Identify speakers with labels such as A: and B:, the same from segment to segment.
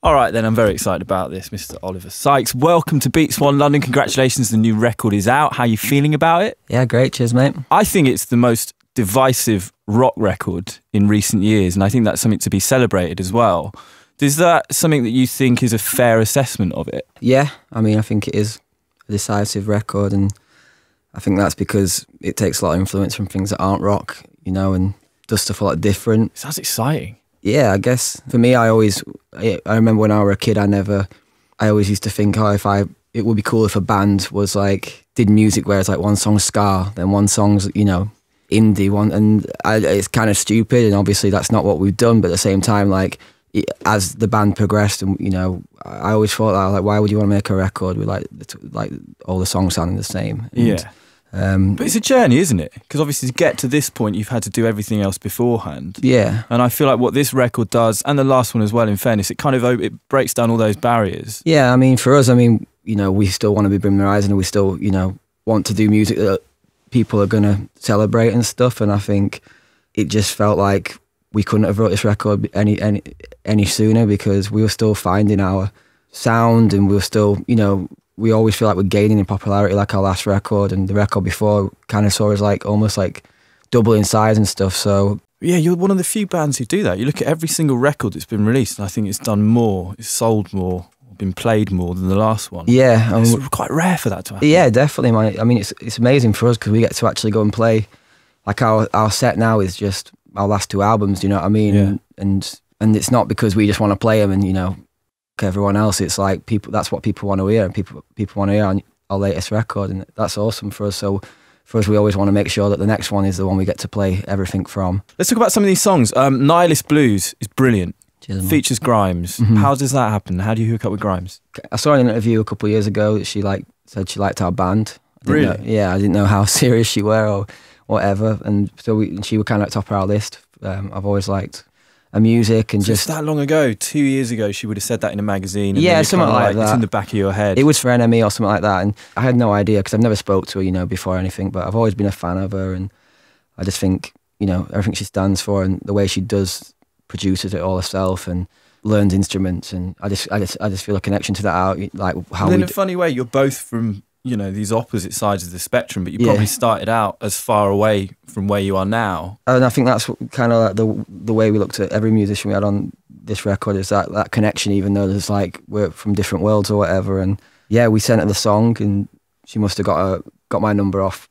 A: All right, then, I'm very excited about this, Mr. Oliver Sykes. Welcome to Beats One London. Congratulations, the new record is out. How are you feeling about it?
B: Yeah, great. Cheers, mate.
A: I think it's the most divisive rock record in recent years, and I think that's something to be celebrated as well. Is that something that you think is a fair assessment of it?
B: Yeah, I mean, I think it is a decisive record, and I think that's because it takes a lot of influence from things that aren't rock, you know, and does stuff a lot different.
A: Sounds exciting.
B: Yeah, I guess for me, I remember when I was a kid, I always used to think, it would be cool if a band was like, did music where it's like one song's ska, then one song's, you know, indie one, and it's kind of stupid, and obviously that's not what we've done, but at the same time, like, as the band progressed, and you know, I always thought, like, why would you want to make a record with like all the songs sounding the same? And,
A: yeah. But it's a journey, isn't it? Because obviously to get to this point, you've had to do everything else beforehand.
B: Yeah.
A: And I feel like what this record does, and the last one as well, in fairness, it breaks down all those barriers.
B: Yeah, I mean, for us, I mean, you know, we still want to be Brim the Horizon, and we still, you know, want to do music that people are going to celebrate and stuff. And I think it just felt like we couldn't have wrote this record any sooner, because we were still finding our sound, and we were still, you know, we always feel like we're gaining in popularity, like our last record, and the record before kind of saw us like almost like double in size and stuff. So
A: yeah, you're one of the few bands who do that. You look at every single record that's been released, and I think it's done more, it's sold more, been played more than the last one.
B: Yeah,
A: it's quite rare for that to happen.
B: Yeah, definitely, man. I mean, it's amazing for us because we get to actually go and play. Like our set now is just our last two albums. You know what I mean?
A: Yeah.
B: And it's not because we just want to play them and, you know, everyone else. It's like people. That's what people want to hear, and people want to hear on our latest record, and that's awesome for us. So for us, we always want to make sure that the next one is the one we get to play everything from.
A: Let's talk about some of these songs. Nihilist Blues is brilliant.
B: Cheers,
A: features Grimes.
B: Mm-hmm.
A: How does that happen? How do you hook up with Grimes?
B: I saw an interview a couple of years ago that she said she liked our band.
A: Really?
B: I didn't know how serious she were or whatever, and so she was kind of at the top of our list. I've always liked her music, and
A: so just that long ago, 2 years ago, she would have said that in a magazine. And
B: yeah, something like that.
A: It's in the back of your head.
B: It was for NME or something like that, and I had no idea because I've never spoke to her, you know, before or anything. But I've always been a fan of her, and I just think, you know, everything she stands for and the way she produces it all herself and learns instruments, and I just feel a connection to that out, like how.
A: But in a funny way, you're both from, you know, these opposite sides of the spectrum, but you probably started out as far away from where you are now. And
B: I think that's kind of like the way we looked at every musician we had on this record, is that connection, even though there's like we're from different worlds or whatever. And yeah, we sent her the song, and she must have got my number off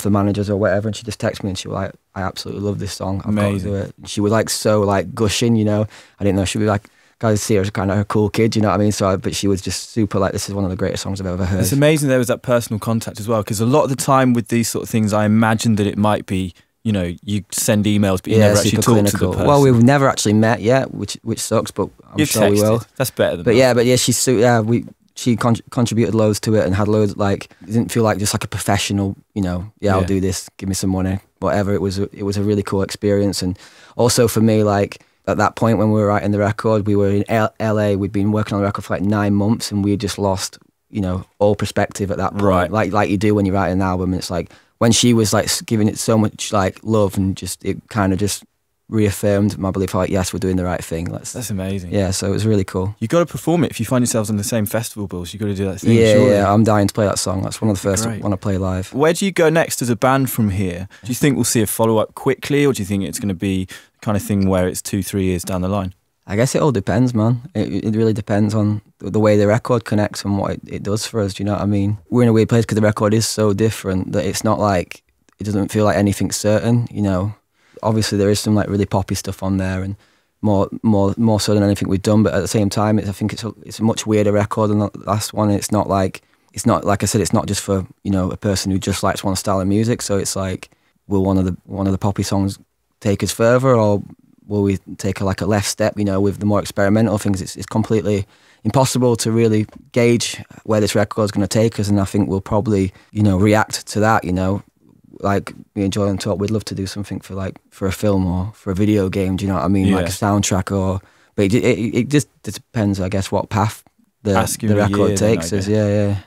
B: the managers or whatever, and she just texted me and she was like, I absolutely love this song. I've
A: Amazing.
B: got to do it. She was like so like gushing, you know. I didn't know she'd be like, guys see her as kind of a cool kid, you know what I mean? So, but she was just super like, this is one of the greatest songs I've ever heard.
A: It's amazing there was that personal contact as well, because a lot of the time with these sort of things, I imagine that it might be, you know, you send emails, but you never actually talk to the person.
B: Well, we've never actually met yet, which sucks, but I'm sure we will.
A: That's better than
B: that. She contributed loads to it and had loads, like, it didn't feel like just like a professional, you know, I'll do this, give me some money, whatever. It was a really cool experience. And also for me, like, at that point when we were writing the record, we were in LA, we'd been working on the record for like 9 months, and we had just lost, you know, all perspective at that point.
A: Right.
B: Like you do when you write an album, and it's like, when she was like giving it so much like love, and just, it kind of just reaffirmed my belief, like, yes, we're doing the right thing.
A: That's amazing.
B: Yeah, so it was really cool.
A: You got to perform it. If you find yourselves on the same festival bills, you got to do that thing.
B: Yeah, I'm dying to play that song. That's one of the first I want to play live.
A: Where do you go next as a band from here? Do you think we'll see a follow-up quickly, or do you think it's going to be the kind of thing where it's 2-3 years down the line?
B: I guess it all depends, man. It really depends on the way the record connects and what it does for us. Do you know what I mean? We're in a weird place because the record is so different that it's not like, it doesn't feel like anything's certain, you know. Obviously there is some like really poppy stuff on there, and more so than anything we've done, but at the same time, I think it's a much weirder record than the last one. It's not like I said, it's not just for, you know, a person who just likes one style of music. So it's like, will one of the poppy songs take us further, or will we take a left step, you know, with the more experimental things? It's completely impossible to really gauge where this record is going to take us, and I think we'll probably, you know, react to that, you know. Like me and Joy and Talk, we'd love to do something for a film or for a video game, do you know what I mean? Yeah. Like a soundtrack, but it just depends, I guess, what path the record takes us. Yeah.